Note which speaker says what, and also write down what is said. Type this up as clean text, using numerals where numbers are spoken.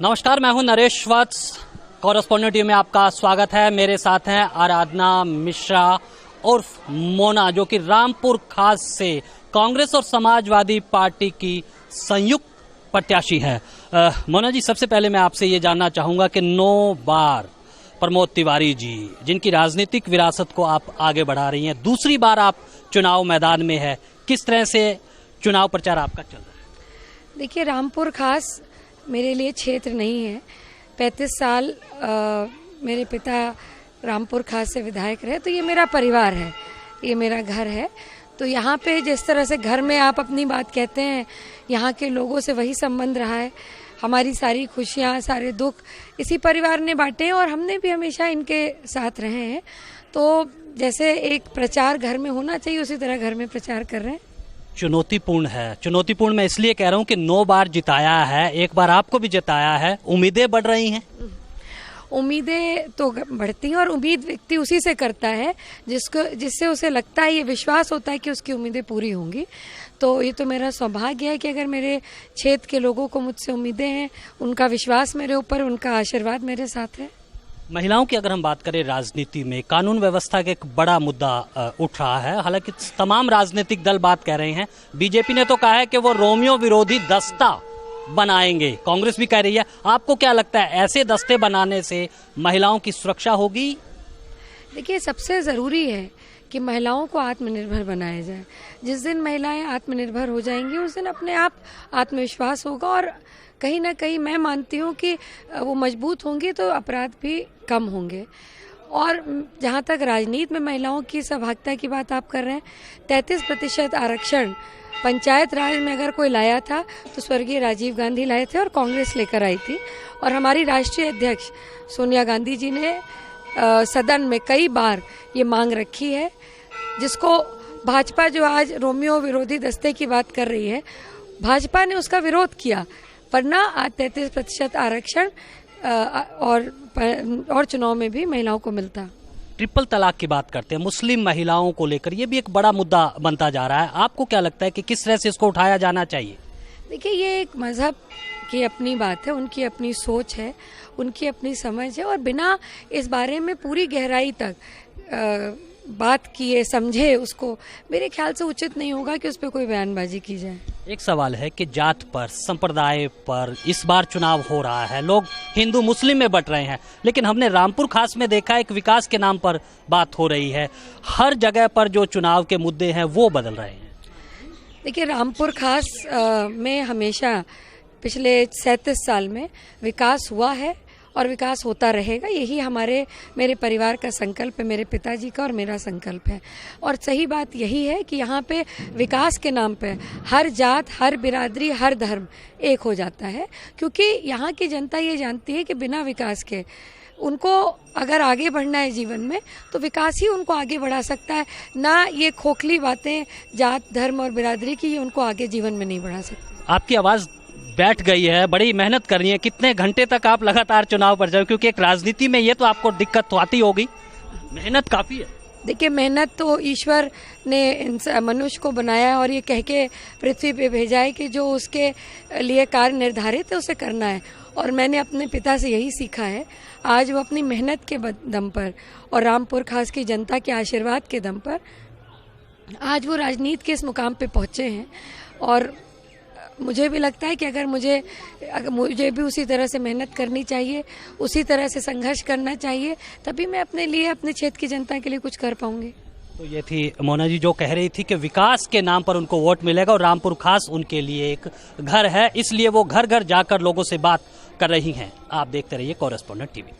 Speaker 1: नमस्कार, मैं हूं नरेश वत्स। कॉरेस्पॉन्डेंट टीवी में आपका स्वागत है। मेरे साथ हैं आराधना मिश्रा उर्फ मोना, जो कि रामपुर खास से कांग्रेस और समाजवादी पार्टी की संयुक्त प्रत्याशी है। मोना जी, सबसे पहले मैं आपसे ये जानना चाहूँगा कि 9 बार प्रमोद तिवारी जी, जिनकी राजनीतिक विरासत को आप आगे बढ़ा रही हैं, दूसरी बार आप चुनाव मैदान में है, किस तरह से चुनाव प्रचार आपका चल रहा है?
Speaker 2: देखिए, रामपुर खास मेरे लिए क्षेत्र नहीं है। 35 साल मेरे पिता रामपुर खास से विधायक रहे, तो ये मेरा परिवार है, ये मेरा घर है। तो यहाँ पे जिस तरह से घर में आप अपनी बात कहते हैं, यहाँ के लोगों से वही संबंध रहा है। हमारी सारी खुशियाँ, सारे दुख इसी परिवार ने बांटे हैं और हमने भी हमेशा इनके साथ रहे हैं। तो जैसे एक प्रचार घर में होना चाहिए, उसी तरह घर में प्रचार कर रहे हैं।
Speaker 1: चुनौतीपूर्ण है। चुनौतीपूर्ण मैं इसलिए कह रहा हूँ कि 9 बार जिताया है, एक बार आपको भी जिताया है, उम्मीदें बढ़ रही हैं।
Speaker 2: उम्मीदें तो बढ़ती हैं और उम्मीद व्यक्ति उसी से करता है जिससे उसे लगता है, ये विश्वास होता है कि उसकी उम्मीदें पूरी होंगी। तो ये तो मेरा सौभाग्य है कि अगर मेरे क्षेत्र के लोगों को मुझसे उम्मीदें हैं, उनका विश्वास मेरे ऊपर, उनका आशीर्वाद मेरे साथ है।
Speaker 1: महिलाओं की अगर हम बात करें, राजनीति में कानून व्यवस्था का एक बड़ा मुद्दा उठ रहा है। हालांकि तमाम राजनीतिक दल बात कह रहे हैं। बीजेपी ने तो कहा है कि वो रोमियो विरोधी दस्ता बनाएंगे, कांग्रेस भी कह रही है। आपको क्या लगता है, ऐसे दस्ते बनाने से महिलाओं की सुरक्षा होगी?
Speaker 2: देखिए, सबसे ज़रूरी है कि महिलाओं को आत्मनिर्भर बनाया जाए। जिस दिन महिलाएं आत्मनिर्भर हो जाएंगी, उस दिन अपने आप आत्मविश्वास होगा और कहीं ना कहीं मैं मानती हूँ कि वो मजबूत होंगी तो अपराध भी कम होंगे। और जहाँ तक राजनीति में महिलाओं की सहभागिता की बात आप कर रहे हैं, 33% आरक्षण पंचायत राज में अगर कोई लाया था तो स्वर्गीय राजीव गांधी लाए थे और कांग्रेस लेकर आई थी। और हमारी राष्ट्रीय अध्यक्ष सोनिया गांधी जी ने सदन में कई बार ये मांग रखी है, जिसको भाजपा जो आज रोमियो विरोधी दस्ते की बात कर रही है, भाजपा ने उसका विरोध किया, वरना आज 33% आरक्षण और चुनाव में भी महिलाओं को मिलता।
Speaker 1: ट्रिपल तलाक की बात करते हैं, मुस्लिम महिलाओं को लेकर ये भी एक बड़ा मुद्दा बनता जा रहा है। आपको क्या लगता है कि किस तरह से इसको उठाया जाना चाहिए?
Speaker 2: देखिए, ये एक मजहब की अपनी बात है, उनकी अपनी सोच है, उनकी अपनी समझ है, और बिना इस बारे में पूरी गहराई तक बात किए समझे उसको, मेरे ख्याल से उचित नहीं होगा कि उस पर कोई बयानबाजी की जाए।
Speaker 1: एक सवाल है कि जात पर, संप्रदाय पर इस बार चुनाव हो रहा है, लोग हिंदू मुस्लिम में बंट रहे हैं, लेकिन हमने रामपुर खास में देखा एक विकास के नाम पर बात हो रही है। हर जगह पर जो चुनाव के मुद्दे हैं वो बदल रहे हैं।
Speaker 2: देखिए, रामपुर खास में हमेशा पिछले 37 साल में विकास हुआ है और विकास होता रहेगा। यही मेरे परिवार का संकल्प है, मेरे पिताजी का और मेरा संकल्प है। और सही बात यही है कि यहाँ पे विकास के नाम पे हर जात, हर बिरादरी, हर धर्म एक हो जाता है, क्योंकि यहाँ की जनता ये जानती है कि बिना विकास के उनको अगर आगे बढ़ना है जीवन में, तो विकास ही उनको आगे बढ़ा सकता है। ना ये खोखली बातें जात, धर्म और बिरादरी की, ये उनको आगे जीवन में नहीं बढ़ा सकती।
Speaker 1: आपकी आवाज़ बैठ गई है, बड़ी मेहनत कर रही है। कितने घंटे तक आप लगातार चुनाव पर जाओ, क्योंकि एक राजनीति में ये तो आपको दिक्कत तो आती होगी, मेहनत काफ़ी है।
Speaker 2: देखिए, मेहनत तो ईश्वर ने मनुष्य को बनाया है और ये कह के पृथ्वी पे भेजा है कि जो उसके लिए कार्य निर्धारित है उसे करना है। और मैंने अपने पिता से यही सीखा है। आज वो अपनी मेहनत के दम पर और रामपुर खास की जनता के आशीर्वाद के दम पर आज वो राजनीति के इस मुकाम पे पहुँचे हैं। और मुझे भी लगता है कि अगर मुझे भी उसी तरह से मेहनत करनी चाहिए, उसी तरह से संघर्ष करना चाहिए, तभी मैं अपने लिए, अपने क्षेत्र की जनता के लिए कुछ कर पाऊंगी।
Speaker 1: तो ये थी मोना जी, जो कह रही थी कि विकास के नाम पर उनको वोट मिलेगा और रामपुर खास उनके लिए एक घर है, इसलिए वो घर घर जाकर लोगों से बात कर रही हैं। आप देखते रहिए कॉरेस्पॉन्डेंट टीवी।